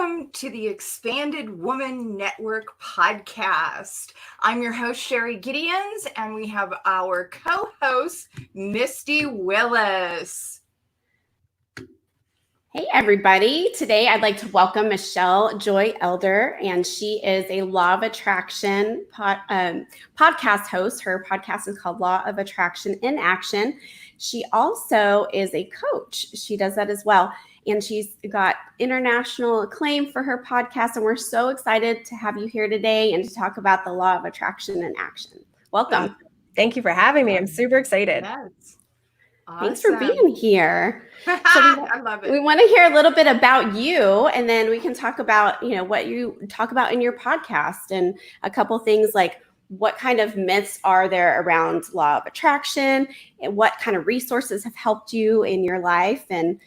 Welcome to the Expanded Woman Network podcast. I'm your host, Sherry Gideons, and we have our co-host, Misty Willis. Hey, everybody. Today, I'd like to welcome Michele Joy Elder, and she is a Law of Attraction podcast host. Her podcast is called Law of Attraction in Action. She also is a coach. She does that as well. And she's got international acclaim for her podcast. And we're so excited to have you here today and to talk about the Law of Attraction in Action. Welcome. Thank you for having me. I'm super excited. Yes. Awesome. Thanks for being here. I love it. We want to hear a little bit about you, and then we can talk about, what you talk about in your podcast and a couple things like what kind of myths are there around Law of Attraction and what kind of resources have helped you in your life. And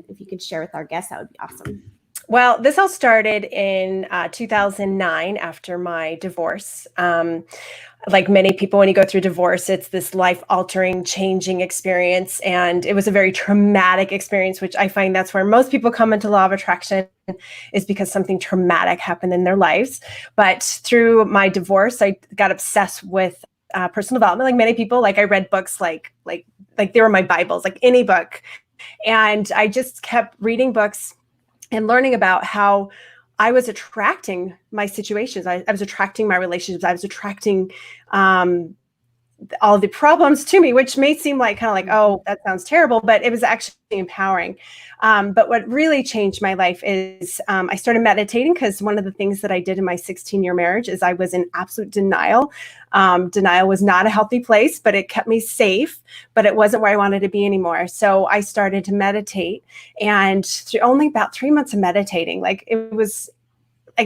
if you could share with our guests, that would be awesome. Well, this all started in 2009 after my divorce. Like many people, when you go through divorce, it's this life-altering, changing experience. And it was a very traumatic experience, which I find that's where most people come into Law of Attraction, is because something traumatic happened in their lives. But through my divorce, I got obsessed with personal development. Like many people, I read books like they were my Bibles, like any book. And I just kept reading books and learning about how I was attracting my situations. I was attracting my relationships. I was attracting all the problems to me, which may seem like oh, that sounds terrible, but it was actually empowering. But what really changed my life is I started meditating, because one of the things that I did in my 16-year marriage is I was in absolute denial. Denial was not a healthy place, but it kept me safe, but it wasn't where I wanted to be anymore. So I started to meditate, and through only about 3 months of meditating, it was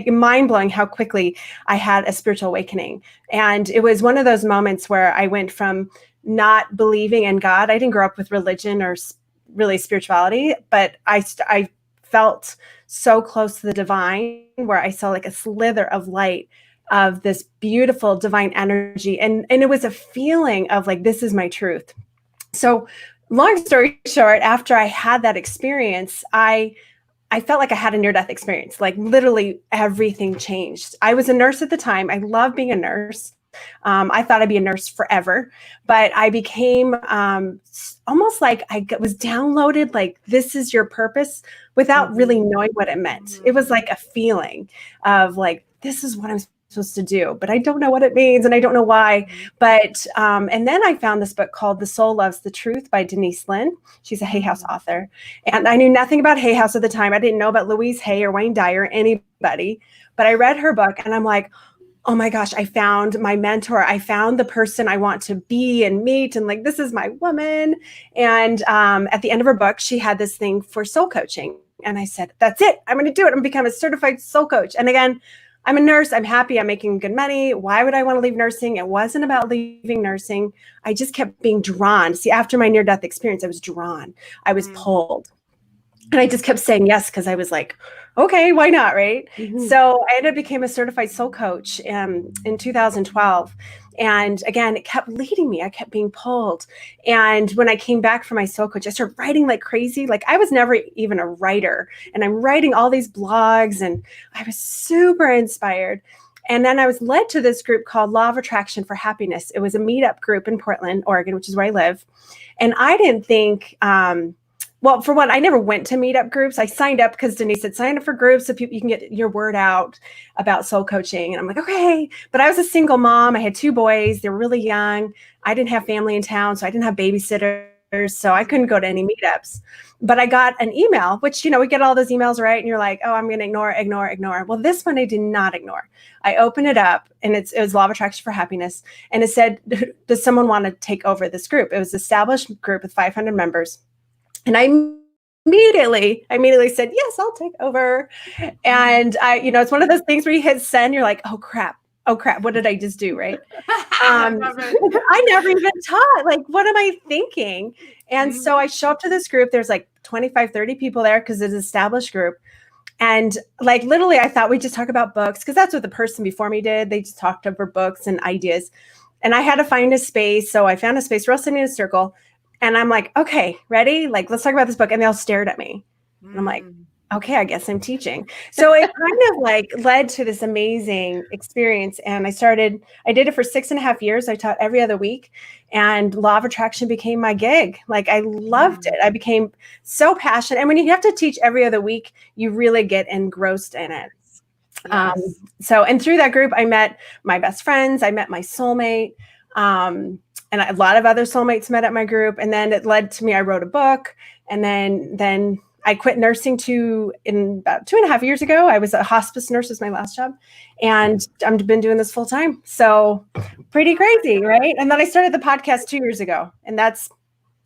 mind-blowing how quickly I had a spiritual awakening. And it was one of those moments where I went from not believing in God. I didn't grow up with religion or really spirituality, but I felt so close to the divine, where I saw a slither of light of this beautiful divine energy. And it was a feeling of this is my truth. So long story short, after I had that experience, I felt like I had a near-death experience. Literally everything changed. I was a nurse at the time. I loved being a nurse. I thought I'd be a nurse forever, but I became almost like I was downloaded, this is your purpose, without really knowing what it meant. It was like a feeling of this is what I'm supposed to do, but I don't know what it means and I don't know why. But and then I found this book called The Soul Loves the Truth by Denise Lynn. She's a Hay House author, and I knew nothing about Hay House at the time. I didn't know about Louise Hay or Wayne Dyer or anybody, but I read her book and I'm like, oh my gosh, I found my mentor. I found the person I want to be and meet, and this is my woman. And at the end of her book, she had this thing for soul coaching, and I said, that's it. I'm going to do it. I'm going to become a certified soul coach. And again, I'm a nurse. I'm happy. I'm making good money. Why would I want to leave nursing? It wasn't about leaving nursing. I just kept being drawn. See, after my near-death experience, I was drawn. I was pulled. And I just kept saying yes, because I was like, okay, why not, right? Mm-hmm. So I ended up became a certified soul coach in 2012. And again, it kept leading me. I kept being pulled. And when I came back from my soul coach, I started writing like crazy. I was never even a writer. And I'm writing all these blogs, and I was super inspired. And then I was led to this group called Law of Attraction for Happiness. It was a meetup group in Portland, Oregon, which is where I live. And I didn't think, well, for one, I never went to meetup groups. I signed up because Denise said, sign up for groups so you can get your word out about soul coaching. And I'm like, okay. But I was a single mom. I had 2 boys. They were really young. I didn't have family in town, so I didn't have babysitters. So I couldn't go to any meetups. But I got an email, which, we get all those emails, right? And you're like, oh, I'm going to ignore. Well, this one I did not ignore. I opened it up, and it was Law of Attraction for Happiness. And it said, does someone want to take over this group? It was an established group with 500 members. And I immediately said, yes, I'll take over. And it's one of those things where you hit send, you're like, oh crap, what did I just do, right? I never even taught, what am I thinking? And so I show up to this group, there's 25, 30 people there, because it's an established group. And literally, I thought we'd just talk about books, because that's what the person before me did. They just talked over books and ideas. And I had to find a space. So I found a space. We're all sitting in a circle. And I'm like, okay, ready? Let's talk about this book. And they all stared at me. And I'm like, okay, I guess I'm teaching. So it kind of like led to this amazing experience. And I did it for 6.5 years. I taught every other week, and law of attraction became my gig. Like I loved it. I became so passionate. And when you have to teach every other week, you really get engrossed in it. Yes. And through that group, I met my best friends. I met my soulmate. And a lot of other soulmates met at my group. And then it led to me, I wrote a book. And then I quit nursing in about 2.5 years ago. I was a hospice nurse, was my last job. And I've been doing this full time. So pretty crazy, right? And then I started the podcast 2 years ago, and that's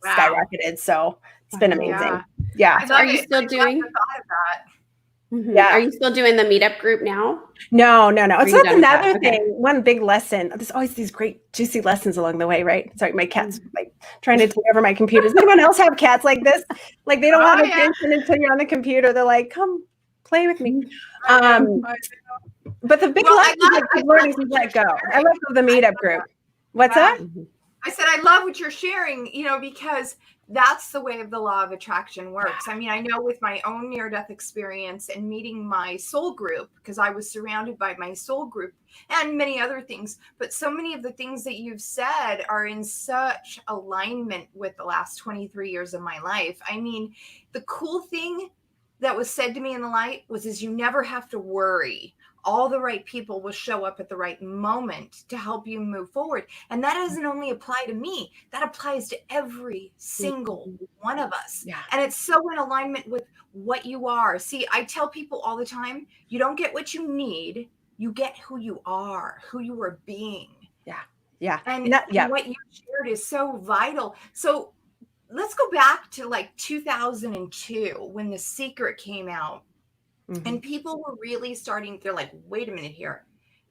skyrocketed. So it's been amazing. Yeah. I love Are you it. still I doing? love the thought of that. Mm-hmm. Yeah. Are you still doing the meetup group now? No. It's you not done with another that? Okay. thing. One big lesson. There's always these great juicy lessons along the way, right? Sorry, my cat's like trying to take over my computer. Does anyone else have cats like this? Like they don't want attention until you're on the computer. They're like, come play with me. But the big lesson is learning to let go. I love the meetup group. What's that? I said, I love what you're sharing, because that's the way of the law of attraction works. I mean, I know with my own near-death experience and meeting my soul group, because I was surrounded by my soul group and many other things, but so many of the things that you've said are in such alignment with the last 23 years of my life. I mean, the cool thing that was said to me in the light is you never have to worry. All the right people will show up at the right moment to help you move forward. And that doesn't only apply to me, that applies to every single one of us. Yeah. And it's so in alignment with what you are. See, I tell people all the time, you don't get what you need, you get who you are being. Yeah. And what you shared is so vital. So let's go back to like 2002 when The Secret came out. And people were really they're like, wait a minute here,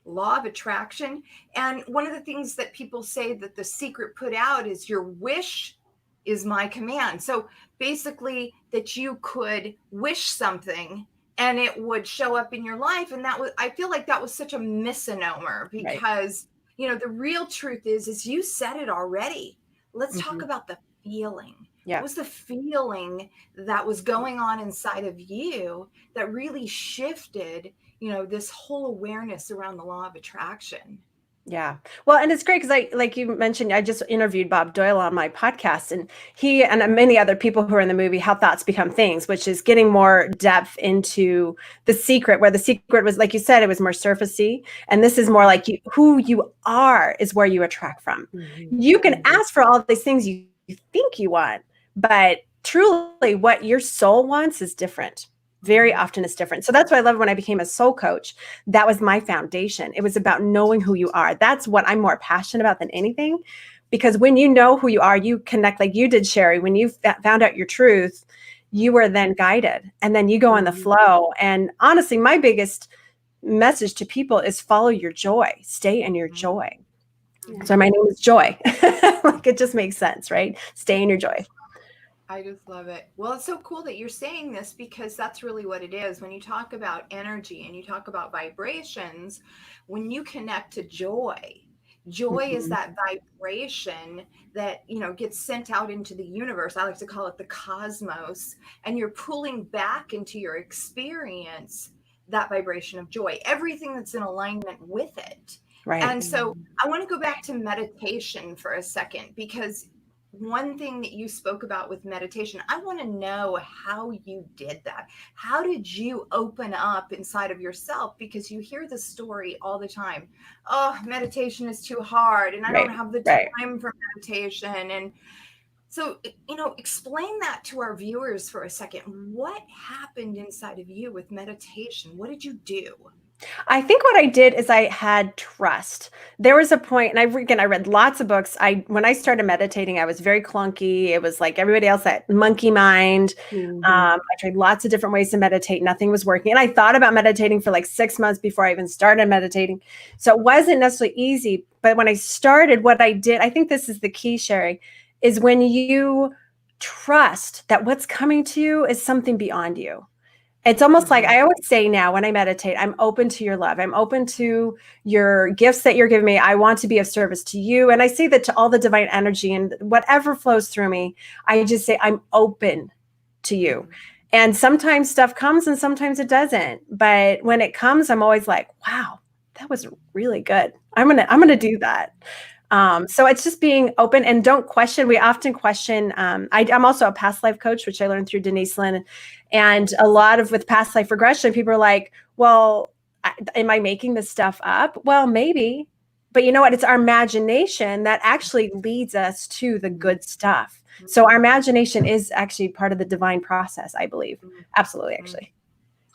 law of attraction. And one of the things that people say that The Secret put out is your wish is my command. So basically that you could wish something and it would show up in your life. And I feel like that was such a misnomer because, the real truth is you said it already. Let's talk about the feeling. Yeah. What was the feeling that was going on inside of you that really shifted, this whole awareness around the law of attraction? Yeah. Well, and it's great because like you mentioned, I just interviewed Bob Doyle on my podcast, and he and many other people who are in the movie, How Thoughts Become Things, which is getting more depth into The Secret, where The Secret was, like you said, it was more surfacey. And this is more like who you are is where you attract from. You can ask for all these things you think you want, but truly what your soul wants is different. Very often it's different. So that's why I love when I became a soul coach. That was my foundation. It was about knowing who you are. That's what I'm more passionate about than anything, because when you know who you are, you connect like you did, Sherry. When you found out your truth, you were then guided, and then you go on the flow. And honestly, my biggest message to people is follow your joy, stay in your joy. So my name is Joy. Like it just makes sense, right? Stay in your joy. I just love it. Well, it's so cool that you're saying this because that's really what it is. When you talk about energy and you talk about vibrations, when you connect to joy is that vibration that, gets sent out into the universe. I like to call it the cosmos. And you're pulling back into your experience that vibration of joy, everything that's in alignment with it. Right. And so I want to go back to meditation for a second, because one thing that you spoke about with meditation, I want to know how you did that. How did you open up inside of yourself? Because you hear the story all the time. Oh, meditation is too hard and I don't have the time for meditation. And so, explain that to our viewers for a second. What happened inside of you with meditation? What did you do? I think what I did is I had trust. There was a point, and I read lots of books. When I started meditating, I was very clunky. It was like everybody else, that monkey mind. I tried lots of different ways to meditate. Nothing was working. And I thought about meditating for like 6 months before I even started meditating. So it wasn't necessarily easy. But when I started, what I did, I think this is the key, Sherry, is when you trust that what's coming to you is something beyond you. It's almost like I always say now when I meditate, I'm open to your love. I'm open to your gifts that you're giving me. I want to be of service to you. And I say that to all the divine energy and whatever flows through me. I just say, I'm open to you. And sometimes stuff comes and sometimes it doesn't. But when it comes, I'm always like, wow, that was really good. I'm gonna do that. So it's just being open and don't question. We often question. I'm also a past life coach, which I learned through Denise, Lynn, and a lot of with past life regression, people are like, well, am I making this stuff up? Well, maybe, but you know what? It's our imagination that actually leads us to the good stuff. So our imagination is actually part of the divine process, I believe. Absolutely, actually.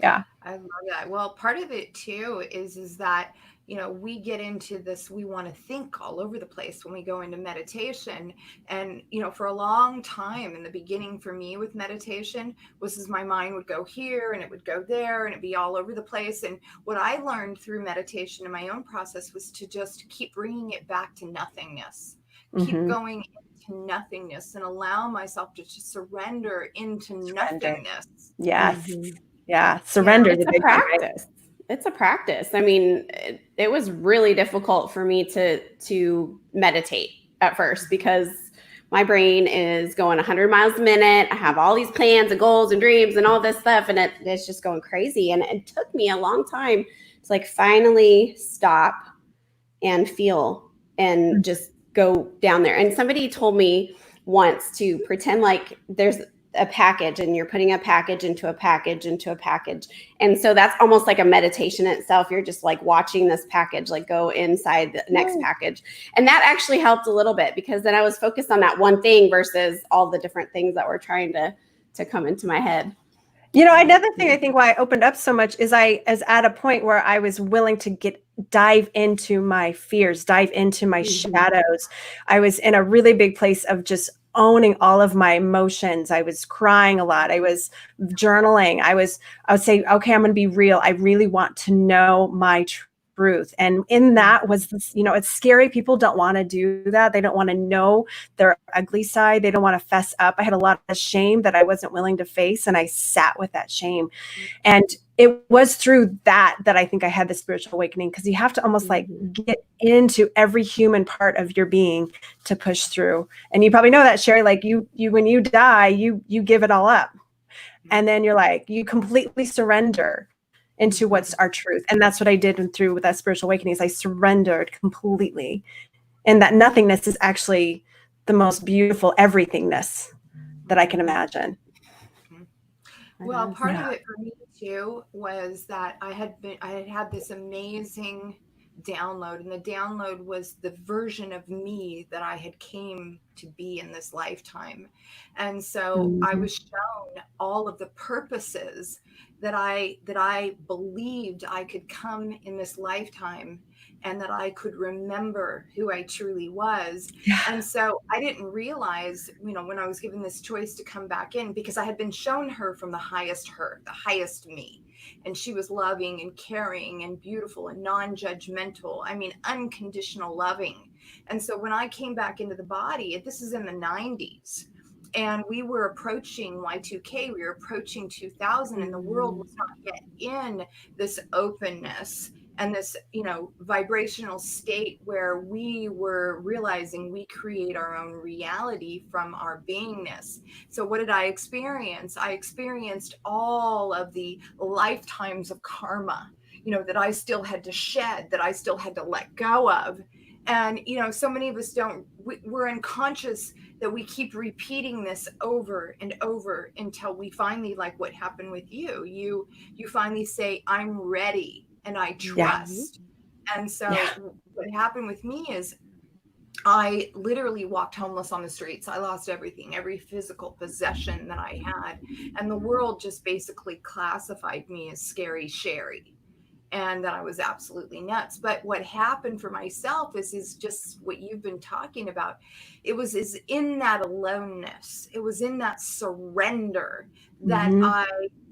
Yeah. I love that. Well, part of it too is that, we get into this, we want to think all over the place when we go into meditation. And, for a long time in the beginning for me with meditation was as my mind would go here and it would go there and it'd be all over the place. And what I learned through meditation in my own process was to just keep bringing it back to nothingness, keep going into nothingness and allow myself to just surrender into nothingness. Yes. Yeah. Surrender. It's a practice. It's a practice. I mean, it was really difficult for me to meditate at first because my brain is going 100 miles a minute. I have all these plans and goals and dreams and all this stuff, and it's just going crazy. And it took me a long time to like finally stop and feel and just go down there. And somebody told me once to pretend like there's a package and you're putting a package into a package into a package. And so that's almost like a meditation in itself. You're just like watching this package, like go inside the next package. And that actually helped a little bit because then I was focused on that one thing versus all the different things that were trying to come into my head. Another thing I think why I opened up so much is I was at a point where I was willing to dive into my fears, dive into my shadows. I was in a really big place of just owning all of my emotions. I was crying a lot. I was journaling. I would say, okay, I'm going to be real. I really want to know my truth. And in that was this, it's scary. People don't want to do that. They don't want to know their ugly side. They don't want to fess up. I had a lot of shame that I wasn't willing to face. And I sat with that shame. And it was through that I think I had the spiritual awakening, because you have to almost like get into every human part of your being to push through. And you probably know that, Sherry, like you when you die, you give it all up. And then you're like, you completely surrender into what's our truth. And that's what I did through with that spiritual awakening is I surrendered completely. And that nothingness is actually the most beautiful everythingness that I can imagine. Well, part of it for me too was that I had this amazing download, and the download was the version of me that I had came to be in this lifetime. And so I was shown all of the purposes that I believed I could come in this lifetime, and that I could remember who I truly was. Yeah. And so I didn't realize, when I was given this choice to come back in, because I had been shown her from the highest her, the highest me. And she was loving and caring and beautiful and non-judgmental. I mean, unconditional loving. And so when I came back into the body, this is in the 90s, and we were approaching Y2K, we were approaching 2000, and the world was not yet in this openness and this, vibrational state where we were realizing we create our own reality from our beingness. So what did I experience? I experienced all of the lifetimes of karma, that I still had to shed, that I still had to let go of. And, so many of us we're unconscious that we keep repeating this over and over until we finally, like what happened with you finally say, I'm ready. And I trust. Yeah. And so what happened with me is I literally walked homeless on the streets. I lost everything, every physical possession that I had. And the world just basically classified me as scary Sherry, and that I was absolutely nuts. But what happened for myself is just what you've been talking about. It was in that aloneness. It was in that surrender that I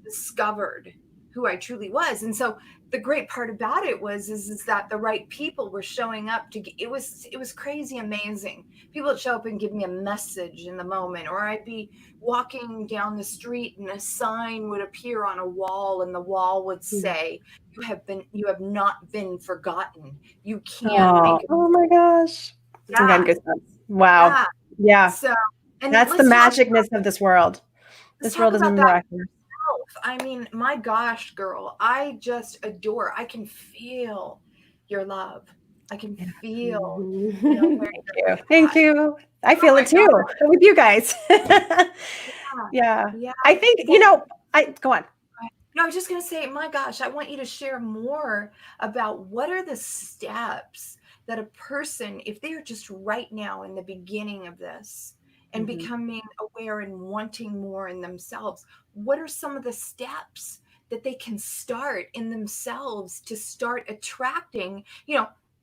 discovered who I truly was. And so the great part about it is that the right people were showing up it was crazy amazing. People would show up and give me a message in the moment, or I'd be walking down the street and a sign would appear on a wall, and the wall would say, you have not been forgotten. You can't make it. Oh my gosh. Yeah. Wow. Yeah. So, and that's the magicness of this world. This world is miraculous. I mean, my gosh, girl, I just adore. I can feel your love. I can feel, where Thank you're you. Thank at. you. I Oh feel my it God. too with you guys. Yeah. Yeah. I think, Well, I go on. no, I was just going to say, my gosh, I want you to share more about what are the steps that a person, if they are just right now in the beginning of this and Mhm. becoming aware and wanting more in themselves, what are some of the steps that they can start in themselves to start attracting,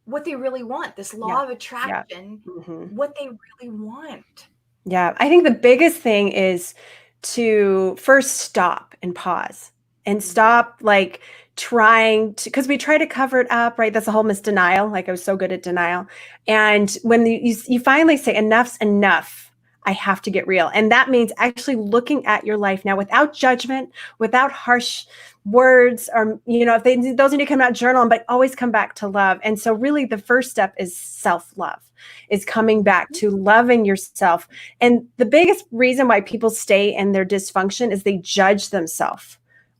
what they really want, this Yeah. law of Yeah. attraction, Mhm. what they really want? Yeah, I think the biggest thing is to first stop and pause and stop like trying to, because we try to cover it up, right? That's the whole denial. Like I was so good at denial. And when you finally say enough's enough, I have to get real. And that means actually looking at your life now without judgment, without harsh words, or, if those need to come out, journal, but always come back to love. And so really the first step is self-love, is coming back to loving yourself. And the biggest reason why people stay in their dysfunction is they judge themselves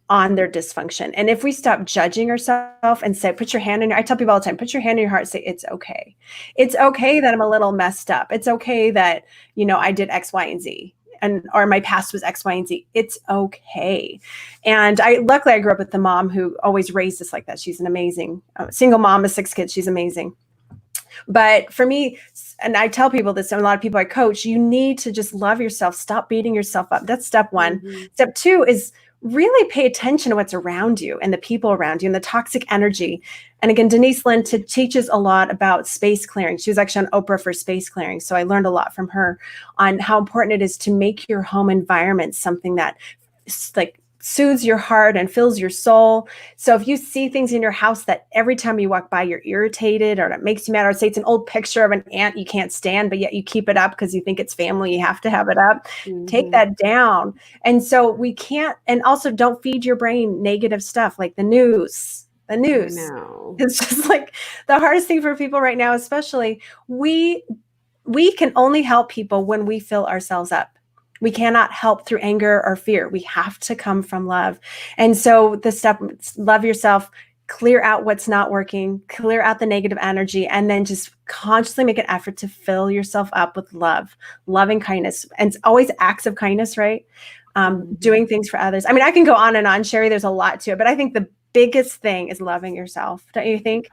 on their dysfunction. And if we stop judging ourselves and say, put your hand in your, I tell people all the time, put your hand in your heart and say, it's okay. It's okay that I'm a little messed up. It's okay that, I did X, Y, and Z. Or my past was X, Y, and Z. It's okay. And luckily I grew up with the mom who always raised us like that. She's an amazing single mom of 6 kids. She's amazing. But for me, and I tell people this, and a lot of people I coach, you need to just love yourself. Stop beating yourself up. That's step one. Step two is really pay attention to what's around you and the people around you and the toxic energy. And again, Denise Lynn teaches a lot about space clearing. She was actually on Oprah for space clearing. So I learned a lot from her on how important it is to make your home environment something that like soothes your heart and fills your soul. So if you see things in your house that every time you walk by, you're irritated or it makes you mad, or say it's an old picture of an aunt you can't stand, but yet you keep it up because you think it's family, you have to have it up, take that down. And so we can't, and also don't feed your brain negative stuff like the news. It's just like the hardest thing for people right now, especially we can only help people when we fill ourselves up. We cannot help through anger or fear. We have to come from love. And so the step, love yourself, clear out what's not working, clear out the negative energy, and then just consciously make an effort to fill yourself up with love, loving kindness. And it's always acts of kindness, right? Doing things for others. I mean, I can go on and on, Sherry, there's a lot to it, but I think the biggest thing is loving yourself. Don't you think?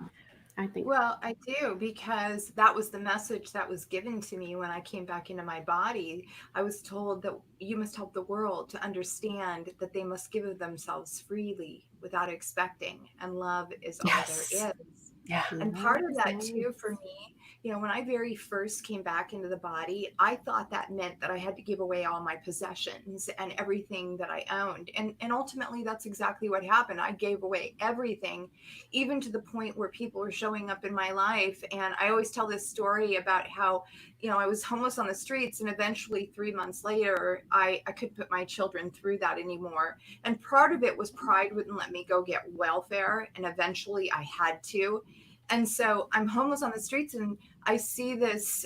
Well, I do, because that was the message that was given to me when I came back into my body. I was told that you must help the world to understand that they must give of themselves freely without expecting, and love is all there is. Yeah. And part of that too, for me, when I very first came back into the body, I thought that meant that I had to give away all my possessions and everything that I owned. And ultimately, that's exactly what happened. I gave away everything, even to the point where people were showing up in my life. And I always tell this story about how, I was homeless on the streets, and eventually 3 months later, I couldn't put my children through that anymore. And part of it was pride wouldn't let me go get welfare. And eventually I had to. And so I'm homeless on the streets, and I see this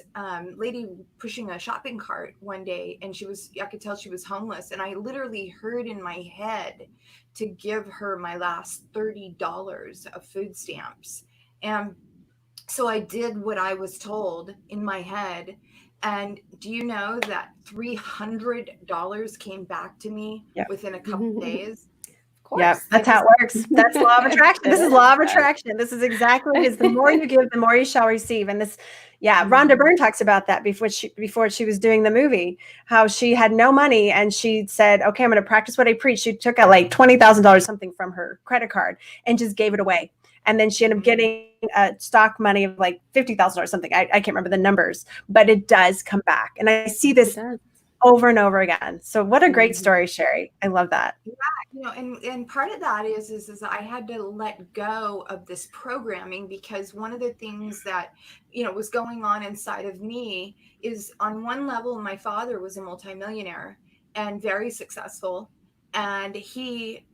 lady pushing a shopping cart one day, and I could tell she was homeless. And I literally heard in my head to give her my last $30 of food stamps. And so I did what I was told in my head. And do you know that $300 came back to me within a couple days? Yeah, that's how it works. That's law of attraction. This is law of attraction. This is exactly what it is. The more you give, the more you shall receive. And this, Rhonda Byrne talks about that before she was doing the movie, how she had no money and she said, okay, I'm going to practice what I preach. She took out like $20,000 something from her credit card and just gave it away. And then she ended up getting stock money of like $50,000 or something. I can't remember the numbers, but it does come back. And I see this over and over again. So what a great story, Sherry. I love that. Yeah, and part of that is I had to let go of this programming, because one of the things that was going on inside of me is, on one level, my father was a multimillionaire and very successful, and he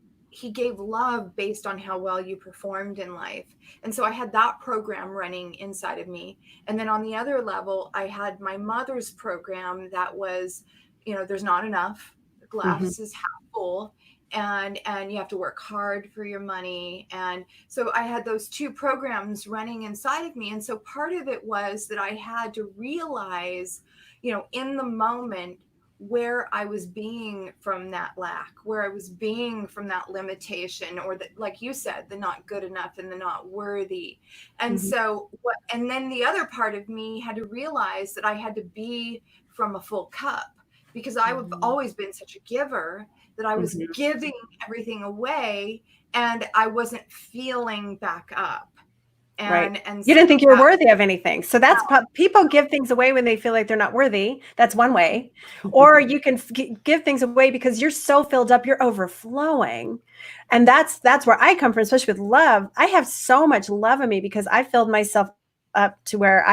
gave love based on how well you performed in life. And so I had that program running inside of me. And then on the other level, I had my mother's program that was, there's not enough, the glass is half full. and you have to work hard for your money. And so I had those two programs running inside of me. And so part of it was that I had to realize, in the moment, where I was being from that lack, where I was being from that limitation, or that, like you said, the not good enough and the not worthy. And so and then the other part of me had to realize that I had to be from a full cup, because I've always been such a giver that I was giving everything away and I wasn't feeling back up. Right. And You so didn't think you were worthy of anything. So that's people give things away when they feel like they're not worthy. That's one way. Or you can give things away because you're so filled up, you're overflowing. And that's where I come from, especially with love. I have so much love in me because I filled myself up to where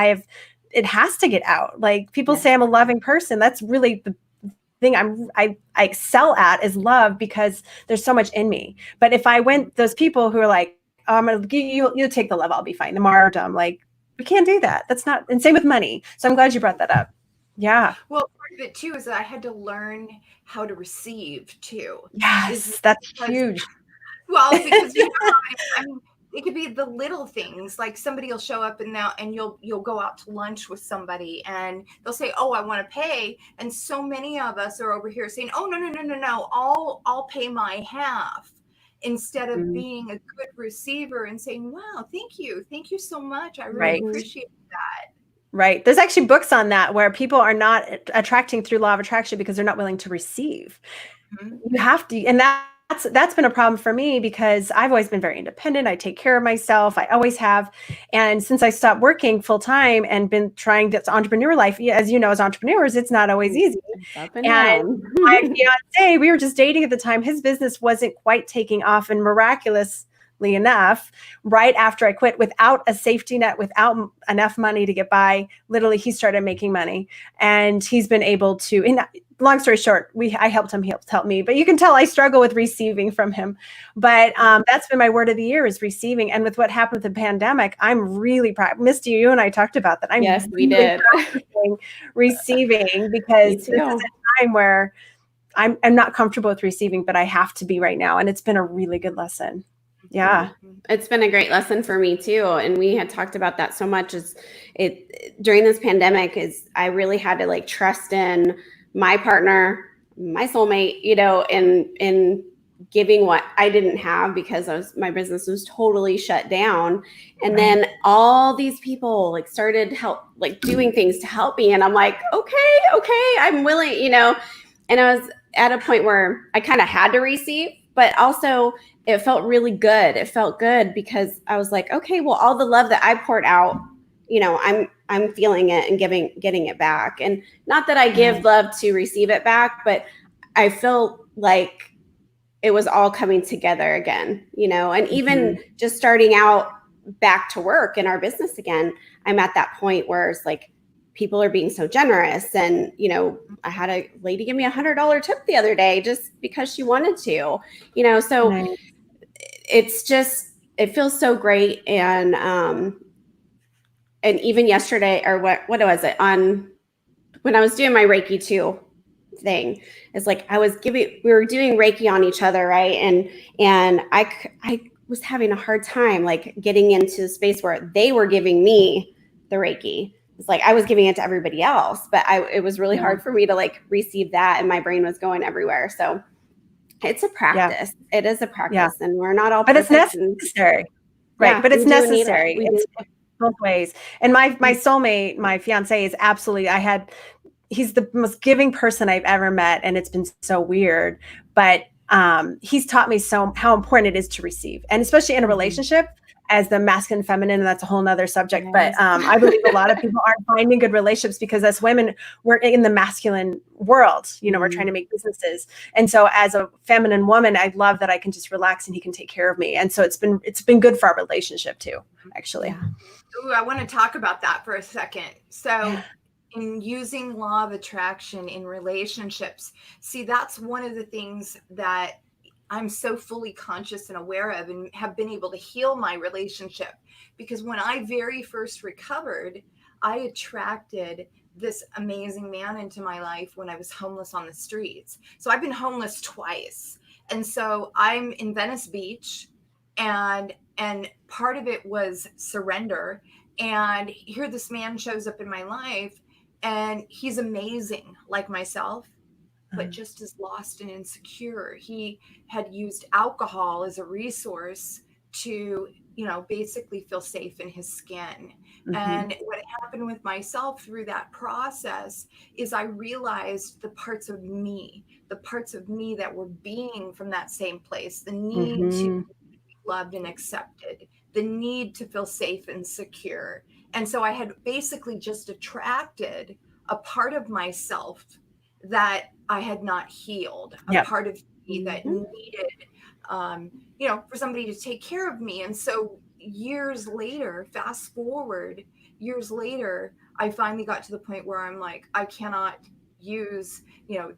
it has to get out. Like people say I'm a loving person. That's really the thing I excel at is love, because there's so much in me. But if I went those people who are like, oh, I'm gonna give you take the love, I'll be fine, the martyrdom, like we can't do that. That's not, and same with money. So I'm glad you brought that up. Yeah. Well, part of it too is that I had to learn how to receive too. Yes, that's huge. Well, because I mean, it could be the little things, like somebody will show up and you'll go out to lunch with somebody and they'll say, "Oh, I want to pay," and so many of us are over here saying, "Oh, no, I'll pay my half," instead of being a good receiver and saying, "Wow, thank you so much, I really appreciate that." Right. There's actually books on that where people are not attracting through law of attraction because they're not willing to receive. You have to, and that's been a problem for me because I've always been very independent. I take care of myself. I always have. And since I stopped working full time and been trying this entrepreneur life, as you know, as entrepreneurs, it's not always easy. And my fiance, we were just dating at the time. His business wasn't quite taking off, and miraculously enough, right after I quit, without a safety net, without enough money to get by, literally he started making money, and he's been able to, and long story short, I helped him, he helped me, but you can tell I struggle with receiving from him. But that's been my word of the year, is receiving. And with what happened with the pandemic, I'm really proud. Misty, you and I talked about that. Yes, we did. Receiving, because this is a time where I'm not comfortable with receiving, but I have to be right now. And it's been a really good lesson. Yeah. It's been a great lesson for me too. And we had talked about that so much during this pandemic I really had to like trust in my partner, my soulmate, in giving what I didn't have, because my business was totally shut down. And then all these people like started doing things to help me. And I'm like, okay, I'm willing, and I was at a point where I kind of had to receive, but also it felt really good. It felt good because I was like, okay, well, all the love that I poured out, I'm feeling it and getting it back. And not that I give love to receive it back, but I feel like it was all coming together again, and even just starting out back to work in our business again, I'm at that point where it's like, people are being so generous. And, I had a lady give me $100 tip the other day just because she wanted to, so it's just, it feels so great. And even yesterday, or what was it, when I was doing my Reiki 2 thing, it's like we were doing Reiki on each other. Right. And I was having a hard time like getting into the space where they were giving me the Reiki. It's like I was giving it to everybody else, but it was really hard for me to like receive that, and my brain was going everywhere. So it's a practice. Yeah. It is a practice, and we're not all perfect. But it's necessary. Right. But it's necessary. It's both ways. And my soulmate, my fiance, is absolutely, he's the most giving person I've ever met. And it's been so weird, but he's taught me how important it is to receive, and especially in a relationship, as the masculine and feminine, and that's a whole nother subject. But I believe a lot of people aren't finding good relationships because as women, we're in the masculine world, we're trying to make businesses. And so as a feminine woman, I love that I can just relax and he can take care of me. And so it's been good for our relationship too, actually. Yeah. Ooh, I want to talk about that for a second. So in using law of attraction in relationships, see, that's one of the things that I'm so fully conscious and aware of, and have been able to heal my relationship, because when I very first recovered, I attracted this amazing man into my life when I was homeless on the streets. So I've been homeless twice. And so I'm in Venice Beach, and part of it was surrender. And here this man shows up in my life, and he's amazing like myself, but just as lost and insecure. He had used alcohol as a resource to, basically feel safe in his skin. And what happened with myself through that process is I realized the parts of me that were being from that same place, the need to be loved and accepted, the need to feel safe and secure. And so I had basically just attracted a part of myself that I had not healed, a part of me that needed, for somebody to take care of me. And so years later, fast forward years later, I finally got to the point where I'm like, I cannot use,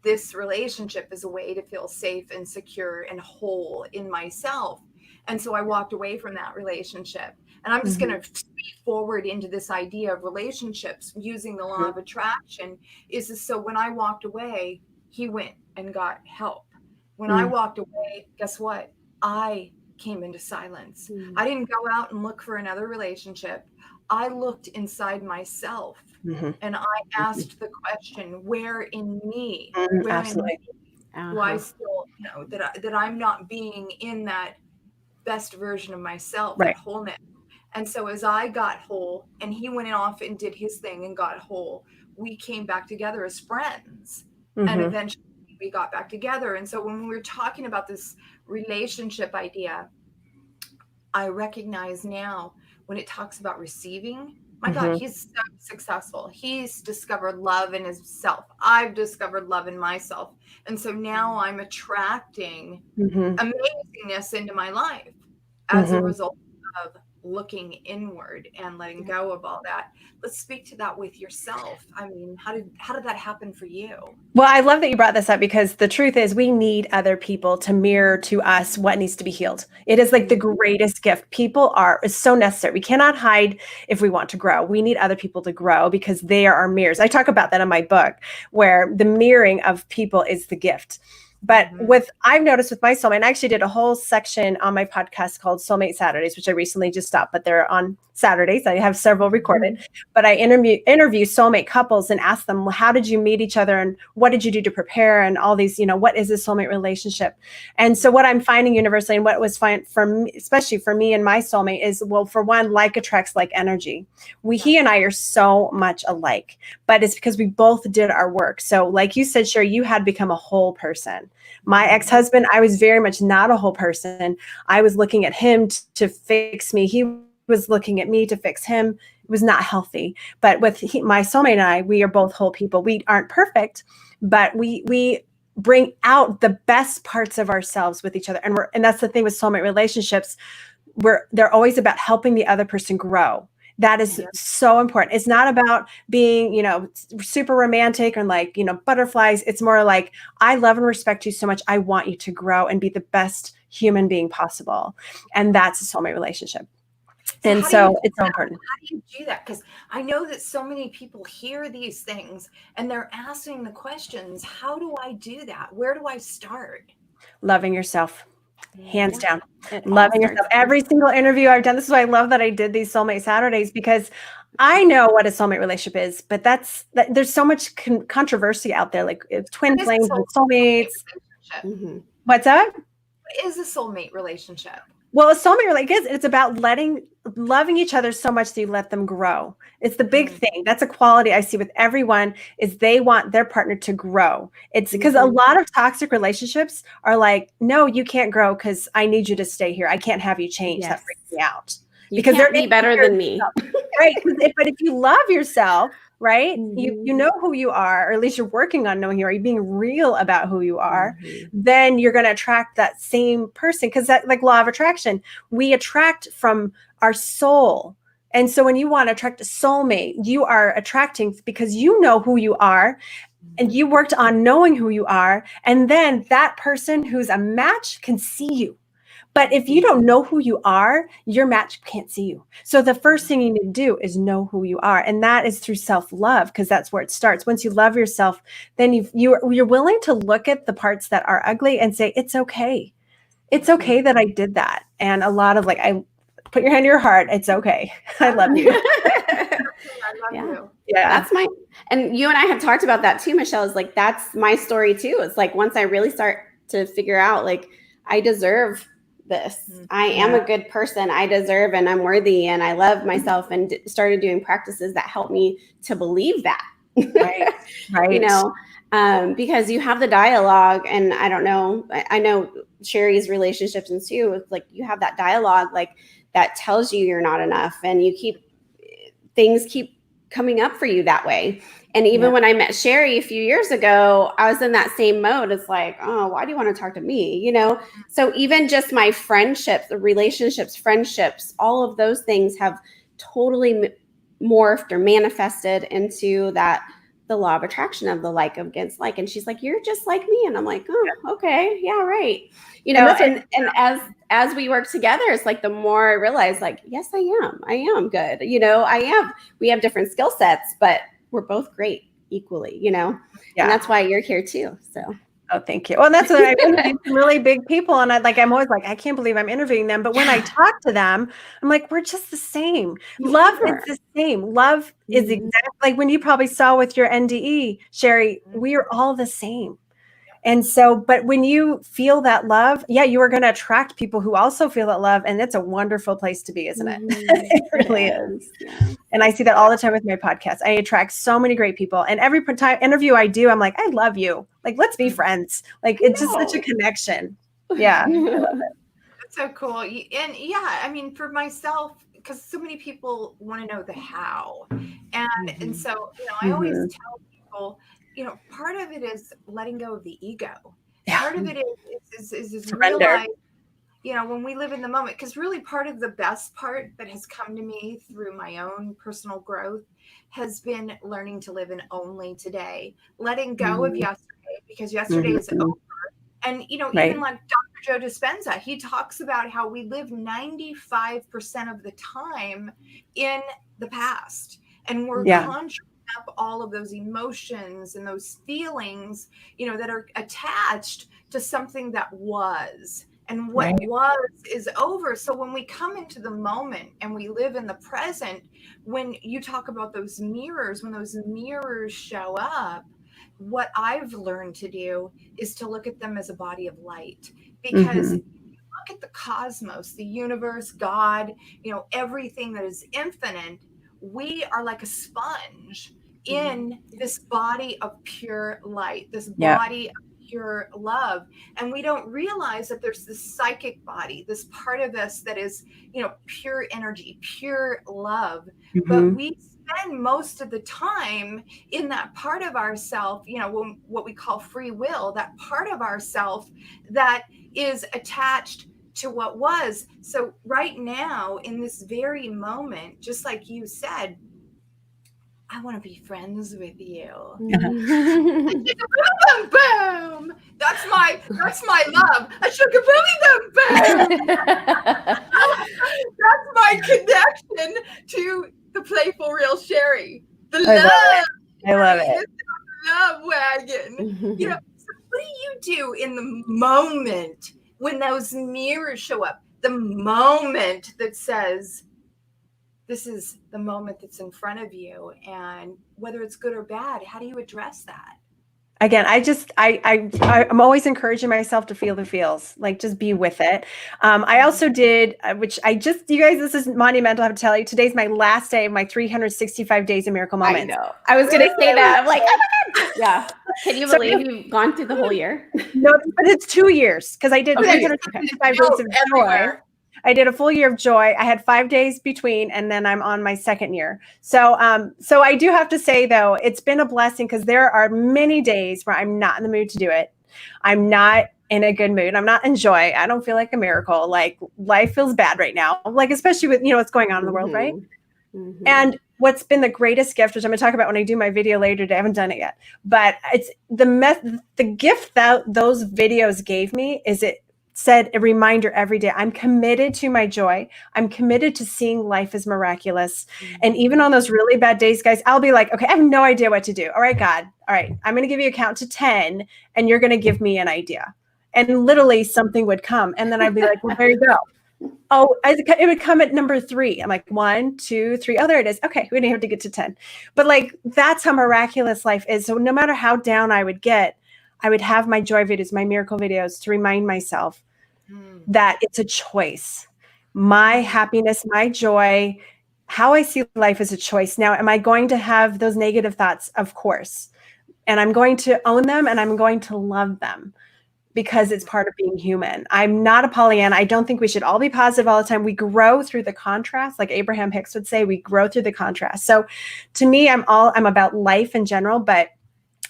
this relationship as a way to feel safe and secure and whole in myself. And so I walked away from that relationship. And I'm just going to speed forward into this idea of relationships using the law of attraction. So when I walked away, he went and got help. When I walked away, guess what? I came into silence. I didn't go out and look for another relationship. I looked inside myself and I asked the question, where in me, where in me do I still know that I'm not being in that best version of myself, that wholeness. And so as I got whole and he went off and did his thing and got whole, we came back together as friends. And eventually we got back together. And so when we were talking about this relationship idea, I recognize now when it talks about receiving, my God, he's so successful. He's discovered love in himself. I've discovered love in myself. And so now I'm attracting amazingness into my life as a result of looking inward and letting go of all that. Let's speak to that with yourself. I mean, how did that happen for you? Well, I love that you brought this up, because the truth is we need other people to mirror to us what needs to be healed. It is like the greatest gift. People is so necessary. We cannot hide if we want to grow. We need other people to grow because they are our mirrors. I talk about that in my book, where the mirroring of people is the gift. But I've noticed with my soulmate, and I actually did a whole section on my podcast called Soulmate Saturdays, which I recently just stopped, but they're on Saturdays. I have several recorded, but I interview soulmate couples and ask them, well, how did you meet each other? And what did you do to prepare? And all these, what is a soulmate relationship? And so what I'm finding universally, and what was fine for me, especially for me and my soulmate, is, well, for one, like attracts like energy. He and I are so much alike, but it's because we both did our work. So like you said, Sherry, you had become a whole person. My ex-husband, I was very much not a whole person. I was looking at him to fix me. He was looking at me to fix him. It was not healthy. But with my soulmate and I, we are both whole people. We aren't perfect, but we bring out the best parts of ourselves with each other. And that's the thing with soulmate relationships. They're always about helping the other person grow. That is so important. It's not about being, super romantic or like, butterflies. It's more like, I love and respect you so much. I want you to grow and be the best human being possible. And that's a soulmate relationship. And so it's so important. How do you do that? Because I know that so many people hear these things and they're asking the questions, how do I do that? Where do I start? Loving yourself. Hands down. Loving yourself. Every single interview I've done. This is why I love that I did these Soulmate Saturdays, because I know what a soulmate relationship is, but there's so much controversy out there, like twin flames and soulmates. What's that? What is a soulmate relationship? Well, a soulmate relationship, it's about loving each other so much that you let them grow. It's the big thing. That's a quality I see with everyone, is they want their partner to grow. It's because a lot of toxic relationships are like, no, you can't grow because I need you to stay here. I can't have you change. That freaks me out. Because they're be better than me. Right. But if you love yourself, right, you know who you are, or at least you're working on knowing who you are, you're being real about who you are, then you're going to attract that same person. Because that, like law of attraction, we attract from our soul. And so when you want to attract a soulmate, you are attracting because you know who you are and you worked on knowing who you are. And then that person who's a match can see you. But if you don't know who you are, your match can't see you. So the first thing you need to do is know who you are. And that is through self-love, because that's where it starts. Once you love yourself, then you're willing to look at the parts that are ugly and say, it's okay. It's okay that I did that. And a lot of I put your hand to your heart. It's okay. I love you. I love you. Yeah. That's and you and I have talked about that too, Michelle, is that's my story too. It's once I really start to figure out, I deserve this. I am a good person. I deserve, and I'm worthy, and I love myself, and started doing practices that help me to believe that. Right. Because you have the dialogue, and I don't know, I know Sherry's relationships and too, it's you have that dialogue, that tells you you're not enough, and things keep coming up for you that way. And even when I met Sherry a few years ago, I was in that same mode. It's oh, why do you want to talk to me? So even just my friendships, the relationships, friendships, all of those things have totally morphed or manifested into the law of attraction of the like against like. And she's you're just like me. And I'm oh, okay. Yeah, right. And as we work together, it's the more I realize, yes, I am good. We have different skill sets, but we're both great equally, and that's why you're here too. So. Oh, thank you. Well, that's what I interviewed some really big people, and I'm always I can't believe I'm interviewing them. But when I talk to them, I'm we're just the same. Love is the same. Love is exactly when you probably saw with your NDE, Sherry. We are all the same. And so, but when you feel that love, you are going to attract people who also feel that love. And it's a wonderful place to be, isn't it? It really is. Yeah. And I see that all the time with my podcast. I attract so many great people. And every interview I do, I'm I love you. Let's be friends. It's just such a connection. Yeah. I love it. That's so cool. And for myself, because so many people want to know the how. And so, I always tell people, part of it is letting go of the ego. Yeah. Part of it is realize, when we live in the moment, because really part of the best part that has come to me through my own personal growth has been learning to live in only today, letting go of yesterday, because yesterday is over. And, even like Dr. Joe Dispenza, he talks about how we live 95% of the time in the past, and we're conjuring up all of those emotions and those feelings, that are attached to something that was, and what was is over. So when we come into the moment and we live in the present, when you talk about those mirrors, when those mirrors show up, what I've learned to do is to look at them as a body of light, because you look at the cosmos, the universe, God, everything that is infinite. We are like a sponge in this body of pure light, this body of pure love. And we don't realize that there's this psychic body, this part of us that is, pure energy, pure love. But we spend most of the time in that part of ourself, what we call free will, that part of ourself that is attached to what was. So right now, in this very moment, just like you said, I want to be friends with you. Boom, boom. That's my love. A sugar boom, boom. That's my connection to the playful real Sherry. The love. I love it. Love wagon. So what do you do in the moment when those mirrors show up? The moment that says, this is the moment that's in front of you, and whether it's good or bad, how do you address that? Again, I'm always encouraging myself to feel the feels, just be with it. I also did, which you guys, this is monumental. I have to tell you, today's my last day of my 365 days of miracle moments. I know. I was going to say that. I'm oh my God. Yeah. Can you believe you've gone through the whole year? No, but it's 2 years, because I did 365 days of joy. I did a full year of joy. I had 5 days between, and then I'm on my second year. So I do have to say, though, it's been a blessing, because there are many days where I'm not in the mood to do it. I'm not in a good mood. I'm not in joy. I don't feel like a miracle. Life feels bad right now, especially with, what's going on in the world, right? And what's been the greatest gift, which I'm going to talk about when I do my video later today. I haven't done it yet, but it's the gift that those videos gave me is said a reminder every day. I'm committed to my joy. I'm committed to seeing life as miraculous. And even on those really bad days, guys, I'll be like, okay, I have no idea what to do. All right, God. All right. I'm going to give you a count to 10 and you're going to give me an idea. And literally something would come. And then I'd be like, well, there you go. Oh, it would come at number 3. I'm like, 1, 2, 3. Oh, there it is. Okay. We didn't have to get to 10. But like, that's how miraculous life is. So no matter how down I would get, I would have my joy videos, my miracle videos to remind myself that it's a choice. My happiness, my joy, how I see life is a choice. Now, am I going to have those negative thoughts? Of course. And I'm going to own them and I'm going to love them because it's part of being human. I'm not a Pollyanna. I don't think we should all be positive all the time. We grow through the contrast. Like Abraham Hicks would say, we grow through the contrast. So to me, I'm about life in general, but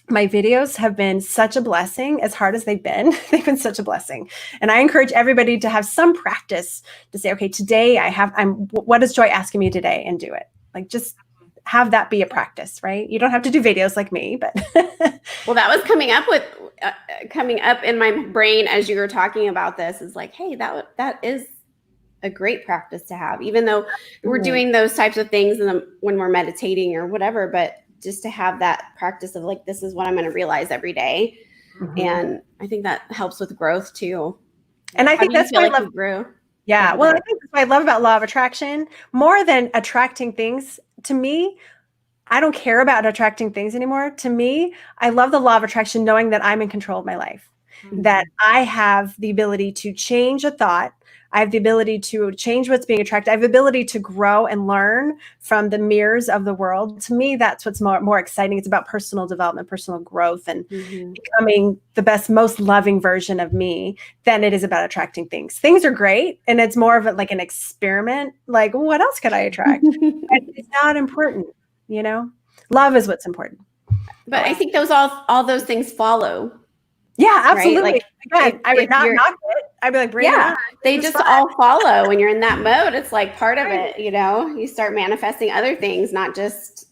my videos have been such a blessing. As hard as they've been such a blessing. And I encourage everybody to have some practice to say, okay, today what is Joy asking me today, and do it. Like, just have that be a practice, right? You don't have to do videos like me, but. Well, that was coming up in my brain as you were talking about this, is like, hey, that is a great practice to have, even though we're doing those types of things when we're meditating or whatever, but just to have that practice of like, this is what I'm going to realize every day. Mm-hmm. And I think that helps with growth too. And I think that's why I love grew. Yeah. Well, I think that's what I love about law of attraction more than attracting things. To me, I don't care about attracting things anymore. To me, I love the law of attraction, knowing that I'm in control of my life, that I have the ability to change a thought. I have the ability to change what's being attracted. I have the ability to grow and learn from the mirrors of the world. To me, that's what's more exciting. It's about personal development, personal growth, and becoming the best, most loving version of me than it is about attracting things. Things are great. And it's more of like an experiment. Like, what else could I attract? It's not important. You know, love is what's important. But I think all those things follow. Yeah, absolutely. Right? Like, again, I would not knock it. I'd be like, bring it on. They just all follow when you're in that mode. It's like part of it, you know, you start manifesting other things, not just.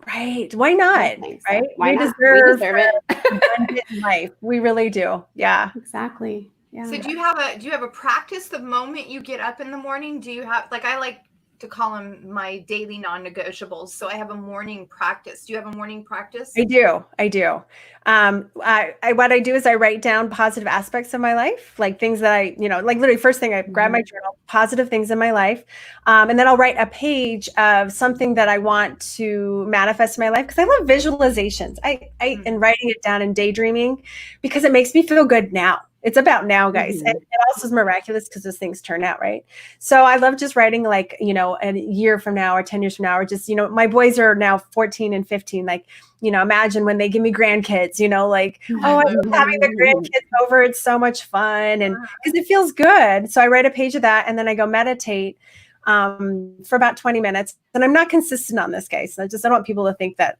Right. Why not? Things, right. So why we not? deserve it. In life. We really do. Yeah. Exactly. Yeah. So do you have a practice the moment you get up in the morning? Do you have, like, I like to call them my daily non-negotiables. So I have a morning practice. Do you have a morning practice? I do. What I do is I write down positive aspects of my life, like things that I, like literally first thing I grab my journal, positive things in my life. And then I'll write a page of something that I want to manifest in my life. Cause I love visualizations. And writing it down and daydreaming because it makes me feel good now. It's about now, guys. And it also is miraculous because those things turn out, right? So I love just writing like, a year from now or 10 years from now, or just, my boys are now 14 and 15. Like, imagine when they give me grandkids, like, oh, I love having the grandkids over. It's so much fun. And because it feels good. So I write a page of that and then I go meditate for about 20 minutes. And I'm not consistent on this, guys. I don't want people to think that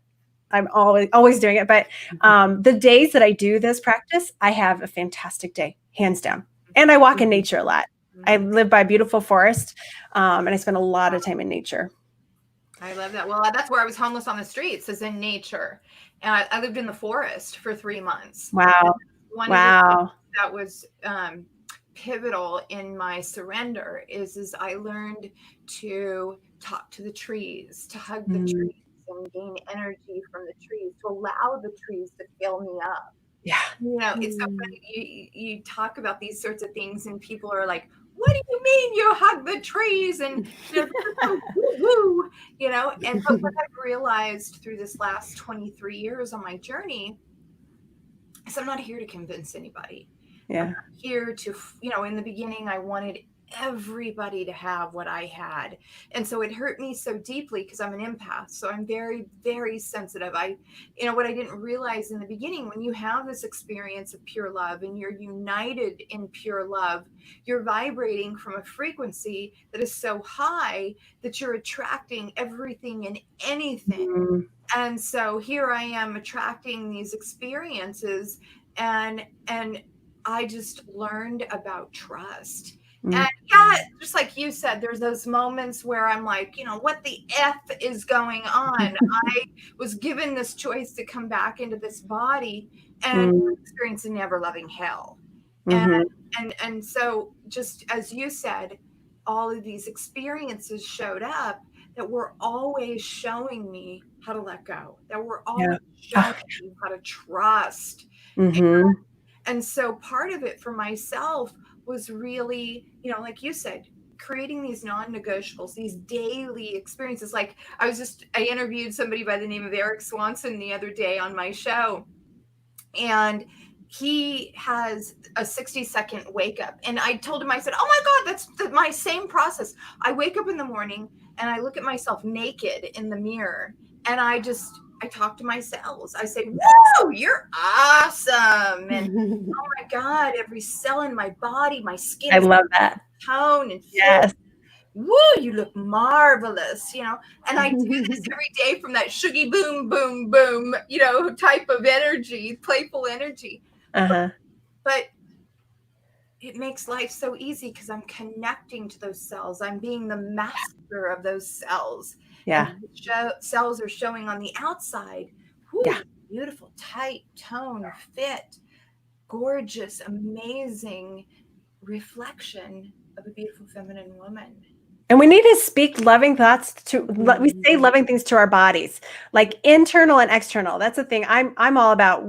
I'm always doing it. But the days that I do this practice, I have a fantastic day, hands down. And I walk in nature a lot. I live by a beautiful forest, and I spend a lot of time in nature. I love that. Well, that's where I was homeless on the streets, is in nature. And I lived in the forest for 3 months. Wow. Wow. That was pivotal in my surrender is I learned to talk to the trees, to hug the trees, and gain energy from the trees, to allow the trees to fill me up. Yeah. It's so funny. You talk about these sorts of things and people are like, what do you mean you hug the trees? And, woo, and but what I've realized through this last 23 years on my journey is I'm not here to convince anybody. Yeah. I'm here to, in the beginning, I wanted everybody to have what I had. And so it hurt me so deeply because I'm an empath. So I'm very, very sensitive. What I didn't realize in the beginning, when you have this experience of pure love and you're united in pure love, you're vibrating from a frequency that is so high that you're attracting everything and anything. And so here I am attracting these experiences and I just learned about trust. And just like you said, there's those moments where I'm like, what the F is going on? I was given this choice to come back into this body and experience a never loving hell. Mm-hmm. And so, just as you said, all of these experiences showed up that were always showing me how to let go, that were always Yeah. showing me how to trust. Mm-hmm. And so part of it for myself was really, like you said, creating these non-negotiables, these daily experiences. Like I interviewed somebody by the name of Eric Swanson the other day on my show, and he has a 60-second wake up. And I told him, I said, oh my God, that's my same process. I wake up in the morning and I look at myself naked in the mirror, and I talk to my cells. I say, whoa, you're awesome. And oh my God, every cell in my body, my skin I is love that. tone and Yes. woo, you look marvelous, and I do this every day from that shuggy boom, boom, boom, type of energy, playful energy. Uh-huh. But it makes life so easy because I'm connecting to those cells. I'm being the master of those cells. Yeah. And the cells are showing on the outside. Whoo, Yeah. beautiful, tight, tone, fit, gorgeous, amazing reflection of a beautiful feminine woman. And we need to speak loving thoughts we say loving things to our bodies, like internal and external. That's the thing I'm all about.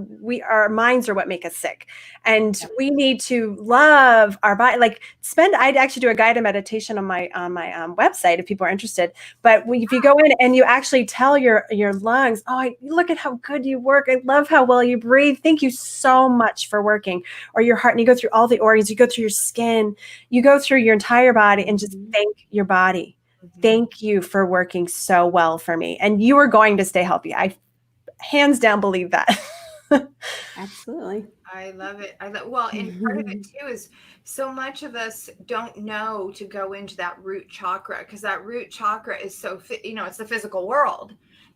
Our minds are what make us sick. And we need to love our body. Like I'd actually do a guided meditation on my website if people are interested. But if you go in and you actually tell your lungs, look at how good you work. I love how well you breathe. Thank you so much for working. Or your heart, and you go through all the organs, you go through your skin, you go through your entire body, and just thank your body. Thank you for working so well for me. And you are going to stay healthy. I hands down believe that. Absolutely. I love it. Well, and part of it too is so much of us don't know to go into that root chakra, because that root chakra is so, it's the physical world.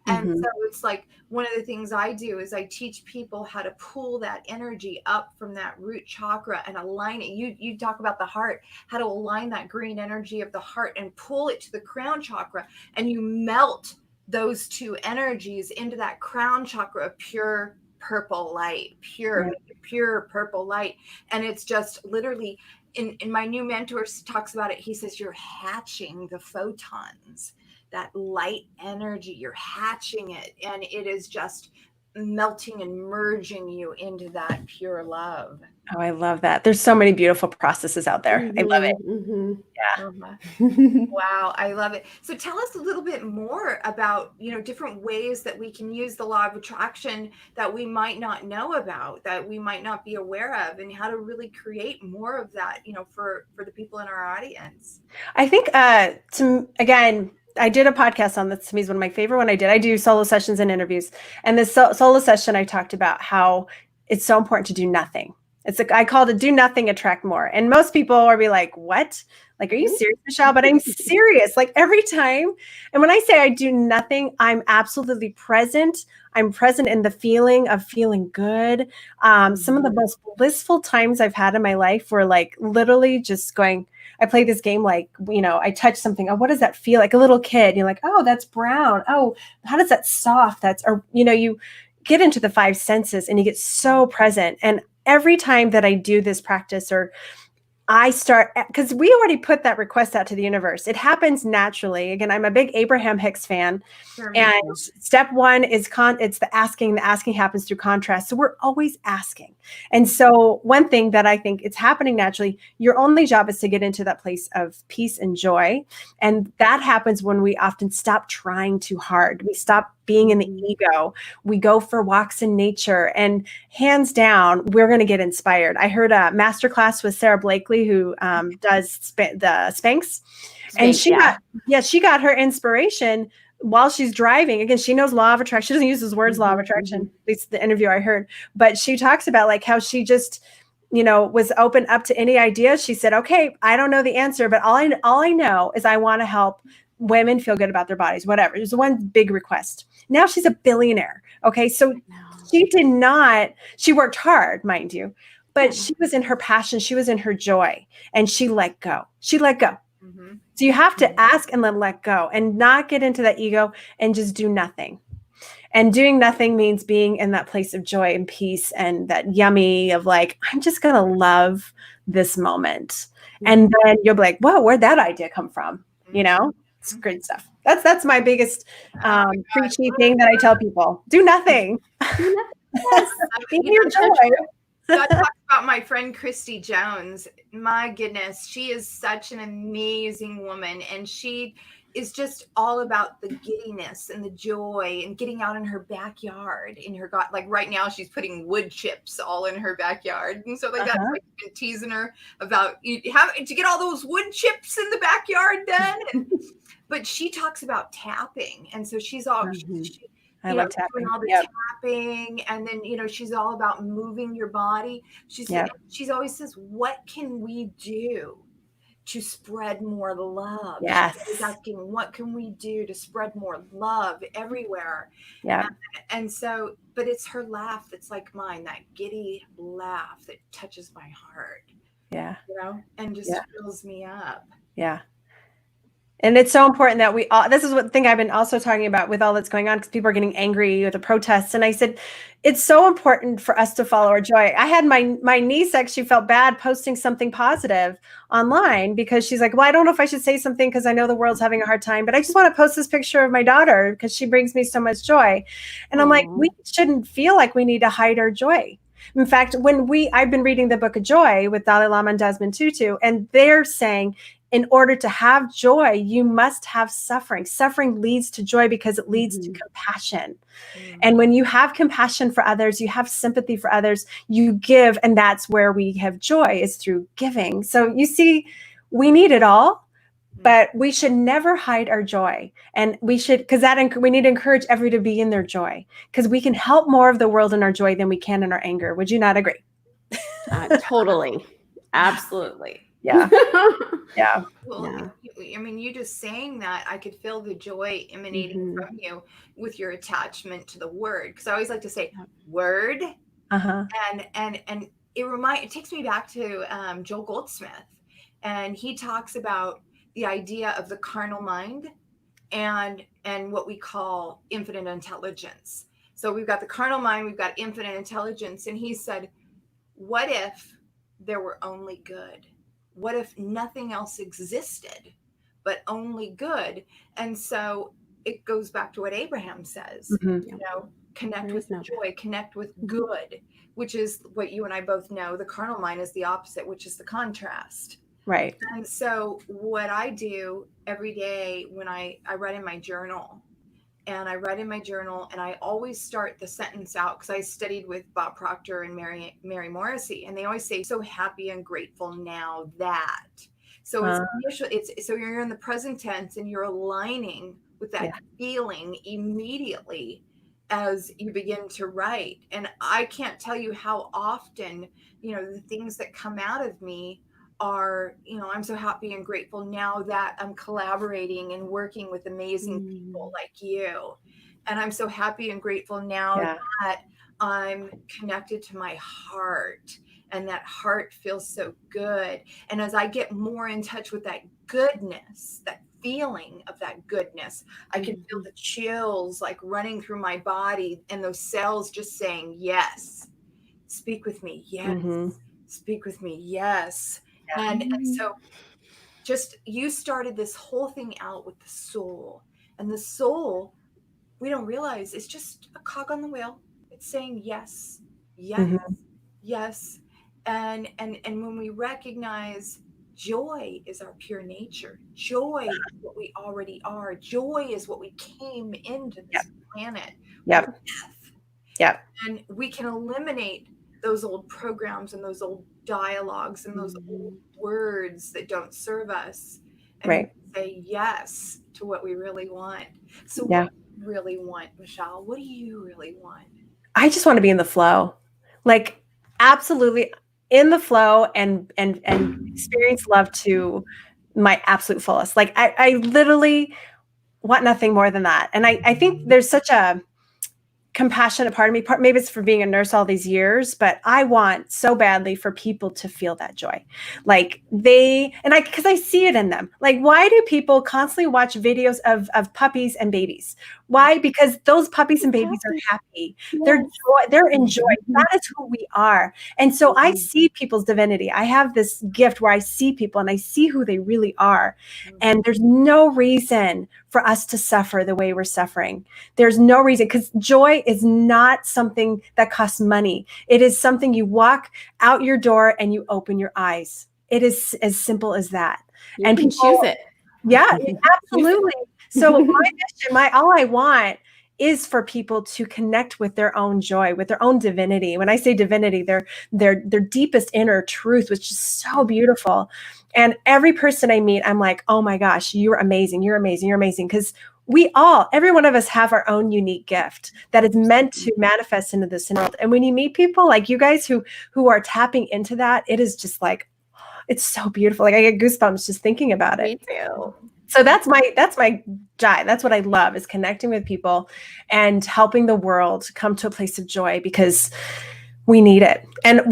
And so it's like one of the things I do is I teach people how to pull that energy up from that root chakra and align it. You talk about the heart, how to align that green energy of the heart and pull it to the crown chakra, and you melt those two energies into that crown chakra of pure purple light, pure purple light. And it's just literally in my new mentor talks about it. He says, you're hatching the photons, that light energy, you're hatching it, and it is just melting and merging you into that pure love. Oh, I love that. There's so many beautiful processes out there. I love it. Yeah. Wow, I love it. So tell us a little bit more about, different ways that we can use the law of attraction that we might not know about, that we might not be aware of, and how to really create more of that, for the people in our audience. I think, I did a podcast on this. To me, is one of my favorite one I did. I do solo sessions and interviews. And this solo session, I talked about how it's so important to do nothing. I called it do nothing, attract more. And most people are be like, what? Like, are you serious, Michelle? But I'm serious. Like every time. And when I say I do nothing, I'm absolutely present. I'm present in the feeling of feeling good. Some of the most blissful times I've had in my life were like literally just going, I play this game like, I touch something. Oh, what does that feel like? A little kid. You're like, oh, that's brown. Oh, how does that soft? You get into the five senses and you get so present. And every time that I do this practice, or I start, because we already put that request out to the universe. It happens naturally. Again, I'm a big Abraham Hicks fan. Sure, and step one is it's the asking. The asking happens through contrast. So we're always asking. And so one thing that I think it's happening naturally, your only job is to get into that place of peace and joy. And that happens when we often stop trying too hard. We stop being in the ego. We go for walks in nature, and hands down, we're going to get inspired. I heard a masterclass with Sarah Blakely, who does the Spanx, and she got her inspiration while she's driving. Again, she knows law of attraction. She doesn't use those words, law of attraction, at least the interview I heard, but she talks about like how she just, was open up to any idea. She said, okay, I don't know the answer, but all I know is I want to help women feel good about their bodies, whatever. There's one big request. Now she's a billionaire. Okay. So she worked hard, mind you, but she was in her passion. She was in her joy, and she let go. Mm-hmm. So you have to ask and then let go, and not get into that ego and just do nothing. And doing nothing means being in that place of joy and peace and that yummy of like, I'm just going to love this moment. And then you'll be like, whoa, where'd that idea come from? You know, it's great stuff. That's my biggest preachy thing that I tell people. Do nothing. Yes. Be your joy. So I talked about my friend Christy Jones. My goodness, she is such an amazing woman, and she is just all about the giddiness and the joy and getting out in her backyard. Like right now, she's putting wood chips all in her backyard and stuff like that. So I've been teasing her about you having to get all those wood chips in the backyard done. But she talks about tapping, and so she's all. I love tapping. Doing all the tapping, and then she's all about moving your body. She's always says, "What can we do to spread more love?" Yes. She's asking, "What can we do to spread more love everywhere?" Yeah. And so, but it's her laugh that's like mine, that giddy laugh that touches my heart. Yeah. And just fills me up. Yeah. And it's so important that we all, this is what thing I've been also talking about with all that's going on, because people are getting angry with the protests. And I said, it's so important for us to follow our joy. I had my niece actually felt bad posting something positive online because she's like, well, I don't know if I should say something because I know the world's having a hard time, but I just want to post this picture of my daughter because she brings me so much joy. And I'm like, we shouldn't feel like we need to hide our joy. In fact, I've been reading the Book of Joy with Dalai Lama and Desmond Tutu, and they're saying, in order to have joy, you must have suffering. Suffering leads to joy because it leads to compassion. And when you have compassion for others, you have sympathy for others, you give, and that's where we have joy, is through giving. So you see, we need it all, but we should never hide our joy. And we should, because we need to encourage everyone to be in their joy, because we can help more of the world in our joy than we can in our anger. Would you not agree? Totally. Absolutely. Yeah. Yeah. Well, I mean, you just saying that, I could feel the joy emanating from you with your attachment to the word. Because I always like to say word. And it takes me back to Joel Goldsmith. And he talks about the idea of the carnal mind and what we call infinite intelligence. So we've got the carnal mind, we've got infinite intelligence. And he said, what if there were only good? What if nothing else existed but only good? And so it goes back to what Abraham says, connect with joy, connect with good, which is what you and I both know. The carnal mind is the opposite, which is the contrast. Right. And so what I do every day when I write in my journal, and I always start the sentence out, because I studied with Bob Proctor and Mary Morrissey, and they always say, so happy and grateful now that. So so you're in the present tense and you're aligning with that feeling immediately as you begin to write. And I can't tell you how often, the things that come out of me are, I'm so happy and grateful now that I'm collaborating and working with amazing people like you. And I'm so happy and grateful now that I'm connected to my heart, and that heart feels so good. And as I get more in touch with that goodness, that feeling of that goodness, I can feel the chills like running through my body, and those cells just saying, yes, speak with me. Yes. Speak with me. Yes. And so just, you started this whole thing out with the soul, and the soul, we don't realize, it's just a cog on the wheel. It's saying yes, yes, yes. And when we recognize joy is our pure nature, joy is what we already are, joy is what we came into this planet with. And we can eliminate those old programs and those old dialogues and those old words that don't serve us, and say yes to what we really want. So what do you really want, Michele? What do you really want? I just want to be in the flow, like absolutely in the flow, and experience love to my absolute fullest. Like I literally want nothing more than that. And I think there's such a compassionate part of me. Maybe it's for being a nurse all these years, but I want so badly for people to feel that joy. Like because I see it in them. Like, why do people constantly watch videos of puppies and babies? Why? Because those puppies and babies are happy. Yes. They're enjoying. That is who we are. And so I see people's divinity. I have this gift where I see people and I see who they really are. And there's no reason for us to suffer the way we're suffering. There's no reason, because joy is not something that costs money. It is something you walk out your door and you open your eyes. It is as simple as that. You and can people, choose it. Yeah, absolutely. So my mission, all I want is for people to connect with their own joy, with their own divinity. When I say divinity, their deepest inner truth, which is so beautiful. And every person I meet, I'm like, oh my gosh, you're amazing. You're amazing. You're amazing. Because every one of us have our own unique gift that is meant to manifest into this world. And when you meet people like you guys who are tapping into that, it is just like, it's so beautiful. Like, I get goosebumps just thinking about it. Me too. So that's my joy. That's what I love, is connecting with people and helping the world come to a place of joy, because we need it. And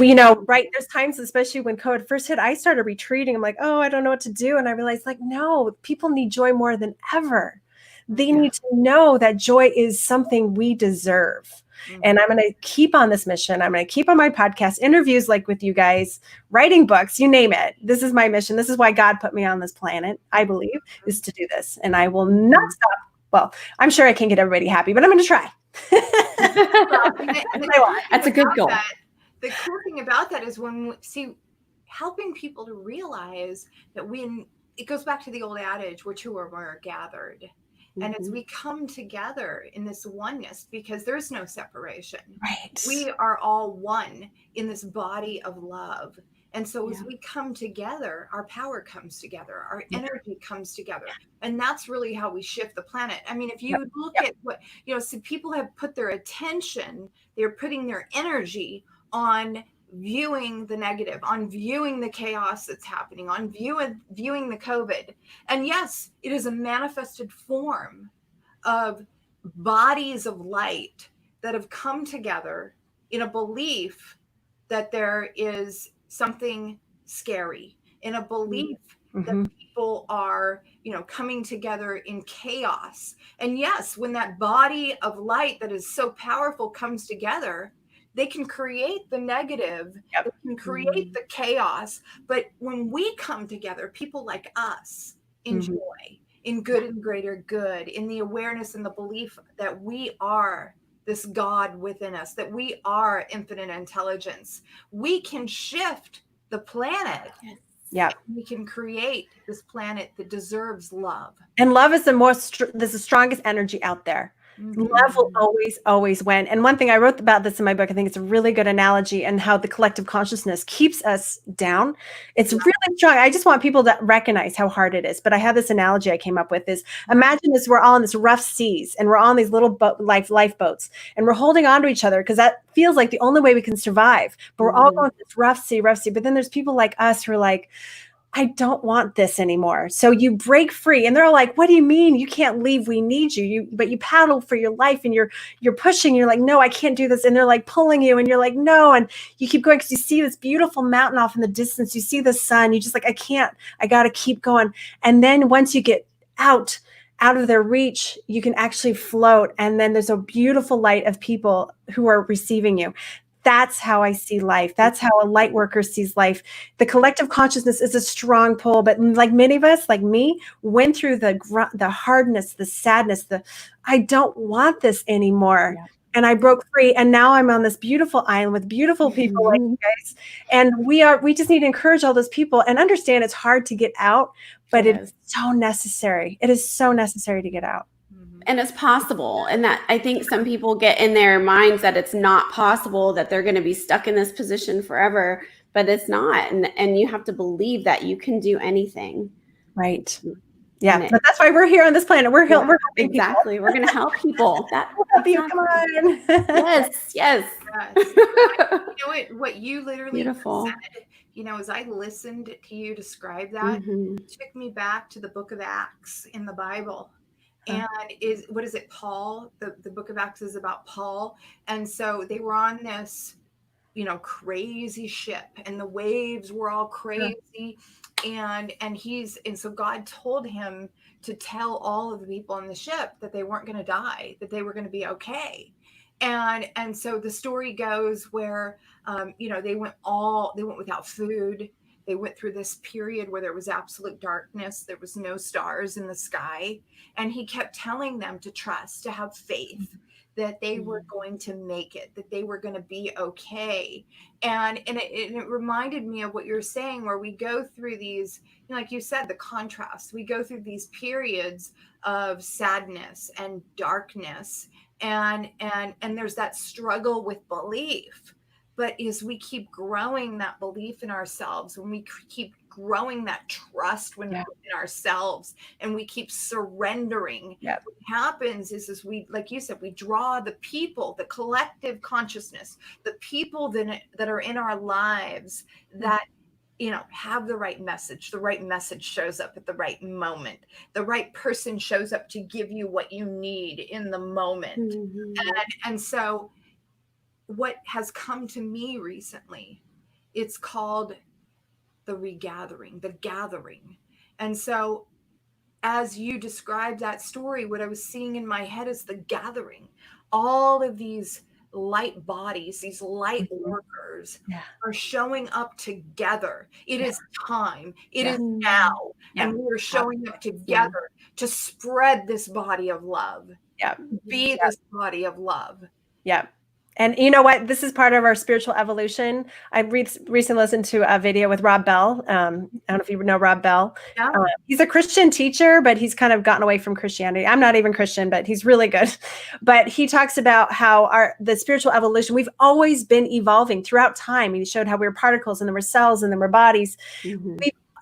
right, there's times, especially when COVID first hit, I started retreating. I'm like, oh, I don't know what to do. And I realized, like, no, people need joy more than ever. They need to know that joy is something we deserve. And I'm going to keep on this mission. I'm going to keep on my podcast, interviews like with you guys, writing books, you name it. This is my mission. This is why God put me on this planet, I believe, is to do this. And I will not stop. Well, I'm sure I can't get everybody happy, but I'm going to try. That's a good goal. The cool thing about that is helping people to realize that when it goes back to the old adage, where two or more are gathered. And as we come together in this oneness, because there's no separation, right? We are all one in this body of love. And so as we come together, our power comes together, our energy comes together. And that's really how we shift the planet. I mean, if you look at what, so people have put their attention, they're putting their energy on viewing the negative, on viewing the chaos that's happening, on viewing the COVID. And yes, it is a manifested form of bodies of light that have come together in a belief that there is something scary, in a belief that people are, coming together in chaos. And yes, when that body of light that is so powerful comes together, they can create the negative, they can create the chaos. But when we come together, people like us, in joy, in good and greater good, in the awareness and the belief that we are this God within us, that we are infinite intelligence, we can shift the planet. Yeah. We can create this planet that deserves love. And love is the strongest energy out there. Love will always win. And one thing I wrote about this in my book, I think it's a really good analogy, and how the collective consciousness keeps us down. It's really strong. I just want people to recognize how hard it is. But I have this analogy I came up with is, imagine this, we're all in this rough seas and we're on these little lifeboats, and we're holding on to each other because that feels like the only way we can survive. But we're all going this rough sea. But then there's people like us who are like, I don't want this anymore. So you break free, and they're like, what do you mean? You can't leave. We need you. But you paddle for your life, and you're pushing. You're like, no, I can't do this. And they're like pulling you, and you're like, no. And you keep going because you see this beautiful mountain off in the distance. You see the sun. You just like, I got to keep going. And then once you get out of their reach, you can actually float. And then there's a beautiful light of people who are receiving you. That's how I see life. That's how a light worker sees life. The collective consciousness is a strong pull, but like many of us, like me, went through the hardness, the sadness, I don't want this anymore. Yeah. And I broke free. And now I'm on this beautiful island with beautiful people like you guys. And we just need to encourage all those people and understand it's hard to get out, but it's so necessary. It is so necessary to get out. And it's possible. And that, I think some people get in their minds that it's not possible, that they're going to be stuck in this position forever, but it's not. And you have to believe that you can do anything. Right. Yeah. But that's why we're here on this planet. We're helping exactly. people. We're going to help people. We'll help you. Come on. Yes. What you literally said, as I listened to you describe that, it took me back to the book of Acts in the Bible. And what is it, Paul? The book of Acts is about Paul. And so they were on this, crazy ship, and the waves were all crazy. And so God told him to tell all of the people on the ship that they weren't going to die, that they were going to be okay. And so the story goes where, they went without food. They went through this period where there was absolute darkness. There was no stars in the sky. And he kept telling them to trust, to have faith, that they were going to make it, that they were going to be okay. And it reminded me of what you're saying, where we go through these, like you said, the contrast. We go through these periods of sadness and darkness, and there's that struggle with belief. But as we keep growing that belief in ourselves, when we keep growing that trust in ourselves, and we keep surrendering, what happens is we, like you said, we draw the people, the collective consciousness, the people that are in our lives that, have the right message. The right message shows up at the right moment. The right person shows up to give you what you need in the moment. And so what has come to me recently, it's called the regathering, the gathering. And so as you described that story, what I was seeing in my head is the gathering. All of these light bodies, these light workers are showing up together. It is time. It is now. And we are showing up together to spread this body of love. Be this body of love. And you know what? This is part of our spiritual evolution. I recently listened to a video with Rob Bell. I don't know if you know Rob Bell. He's a Christian teacher, but he's kind of gotten away from Christianity. I'm not even Christian, but he's really good. But he talks about how the spiritual evolution, we've always been evolving throughout time. He showed how we were particles, and then we're cells, and then we're bodies.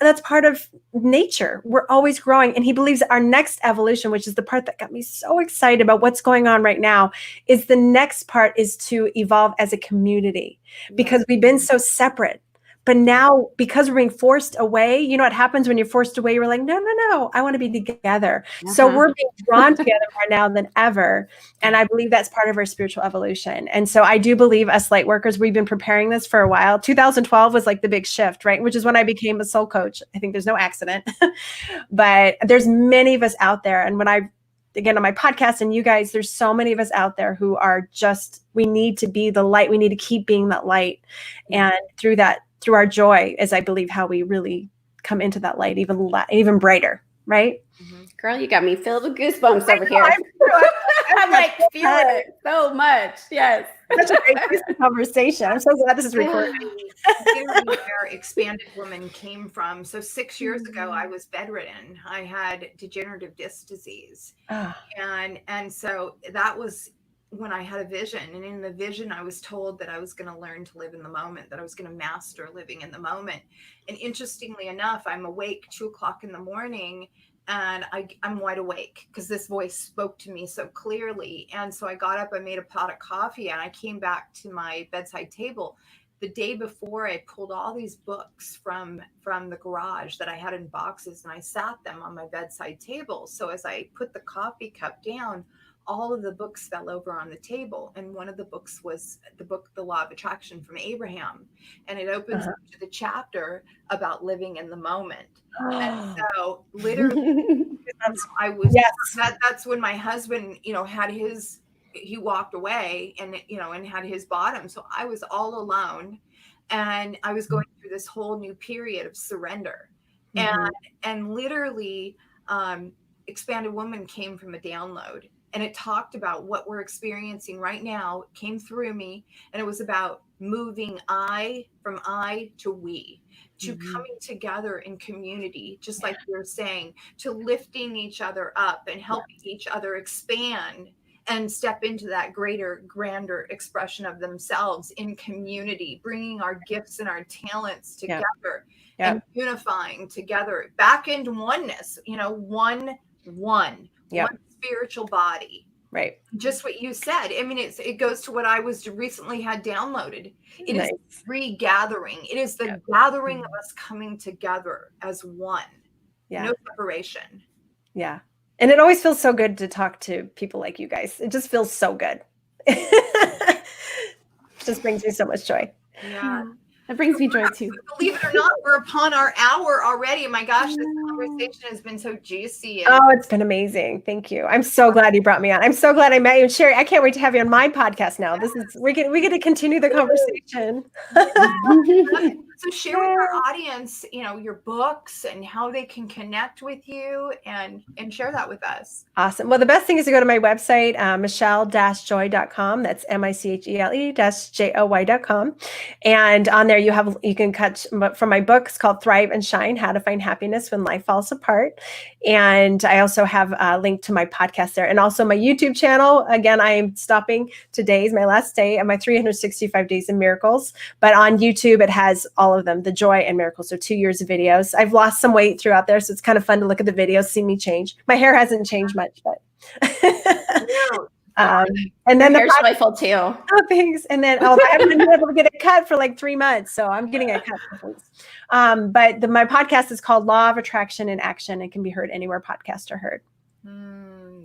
That's part of nature. We're always growing. And he believes our next evolution, which is the part that got me so excited about what's going on right now, is the next part is to evolve as a community, because we've been so separate. But now, because we're being forced away, you know what happens when you're forced away? You're like, no, I want to be together. So we're being drawn together more now than ever. And I believe that's part of our spiritual evolution. And so I do believe us light workers, we've been preparing this for a while. 2012 was like the big shift, right? Which is when I became a soul coach. I think there's no accident, but there's many of us out there. And when again, on my podcast and you guys, there's so many of us out there who are we need to be the light. We need to keep being that light. And through our joy is, I believe, how we really come into that light even brighter, right? Girl, you got me filled with goosebumps over here. I'm like feeling it so much. Yes. Such a great conversation. I'm so glad this is recorded. Where Expanded Woman came from. So 6 years ago, I was bedridden. I had degenerative disc disease. And so that was when I had a vision. And in the vision, I was told that I was going to learn to live in the moment, that I was going to master living in the moment. And interestingly enough, I'm awake 2:00 in the morning, and I'm wide awake because this voice spoke to me so clearly. And so I got up, I made a pot of coffee, and I came back to my bedside table. The day before, I pulled all these books from the garage that I had in boxes, and I sat them on my bedside table. So as I put the coffee cup down, all of the books fell over on the table. And one of the books was the book, The Law of Attraction from Abraham. And it opens up to the chapter about living in the moment. And so literally, that's when my husband, he walked away and had his bottom. So I was all alone, and I was going through this whole new period of surrender. And literally, Expanded Woman came from a download. And it talked about what we're experiencing right now. It came through me, and it was about moving from I to we, to coming together in community, just like you're saying, to lifting each other up and helping each other expand and step into that greater, grander expression of themselves in community, bringing our gifts and our talents together and unifying together back into oneness, one spiritual body. Right. Just what you said. I mean, it goes to what I recently had downloaded. It is regathering. It is the gathering of us coming together as one. No separation. Yeah. And it always feels so good to talk to people like you guys. It just feels so good. Just brings me so much joy. Yeah. That brings me joy too. Believe it or not, we're upon our hour already. My gosh, this conversation has been so juicy. And Oh, it's been amazing. Thank you. I'm so glad you brought me on. I'm so glad I met you. Sherry, I can't wait to have you on my podcast now. This is we get to continue the conversation. So share with our audience, your books and how they can connect with you and share that with us. Awesome. Well, the best thing is to go to my website, michele-joy.com. That's michele-joy.com. And on there you can catch from my book. It's called Thrive and Shine: How to Find Happiness When Life Falls Apart. And I also have a link to my podcast there, and also my YouTube channel. Again, I am stopping. Today is my last day of my 365 Days of Miracles. But on YouTube, it has all of them, the joy and miracles. So 2 years of videos. I've lost some weight throughout there, so it's kind of fun to look at the videos, see me change. My hair hasn't changed much, but and then your hair's joyful too. Oh, thanks. And then I haven't been able to get a cut for like 3 months, so I'm getting a cut. But my podcast is called Law of Attraction in Action. It can be heard anywhere podcasts are heard.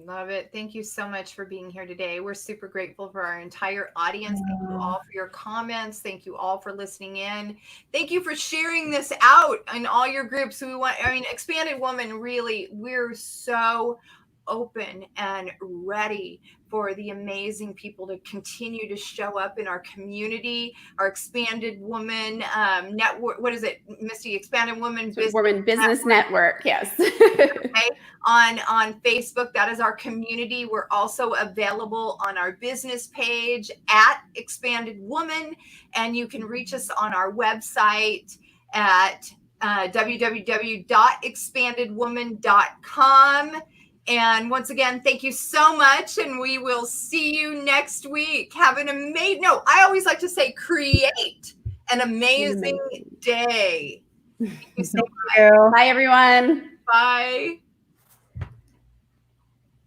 Love it. Thank you so much for being here today. We're super grateful for our entire audience. Thank you all for your comments. Thank you all for listening in. Thank you for sharing this out in all your groups. Expanded Woman, really, we're so open and ready for the amazing people to continue to show up in our community, our Expanded Woman network. What is it, Misty? Expanded Woman Business Network. Yes. Okay. On Facebook, that is our community. We're also available on our business page at Expanded Woman, and you can reach us on our website at www.expandedwoman.com. And once again, thank you so much. And we will see you next week. Have an amazing, I always like to say, create an amazing day. Thank you so much. Thank you. Bye, everyone. Bye.